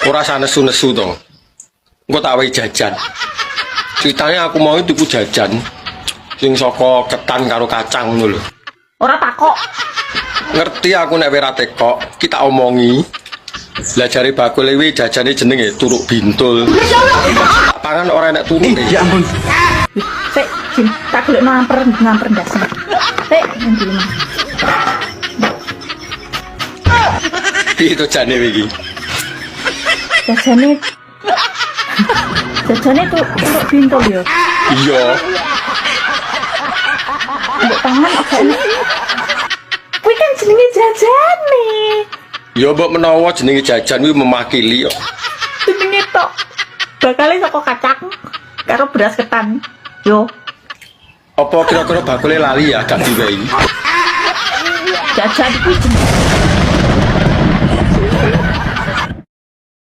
Ora sanesu-nesu to. Engko tak wae jajan. Ceritanya aku mau tuku jajan sing saka ketan karo kacang ngono lho. Ora takok. Ngerti aku nek ora tekok, kita omongi. Lah jare bakul iki jajane jenenge turuk bintul. Pangan ora enak turuk. Ya ampun. Sik, Jin, tak golek ngamper ndas. Sik, ngendi Mas? Piye to jane iki? Jajane tuh untuk bintol ya. Iya. Mbok tangan oke enak. Kuwi kan jenenge jajane. Ya mbok menawa jenenge jajan kuwi memakili kok. Jenenge tok. Bakale saka kacang karo beras ketan. Yo, Apa kira-kira bakule lali ya gak diwehi? jajan kuwi jenenge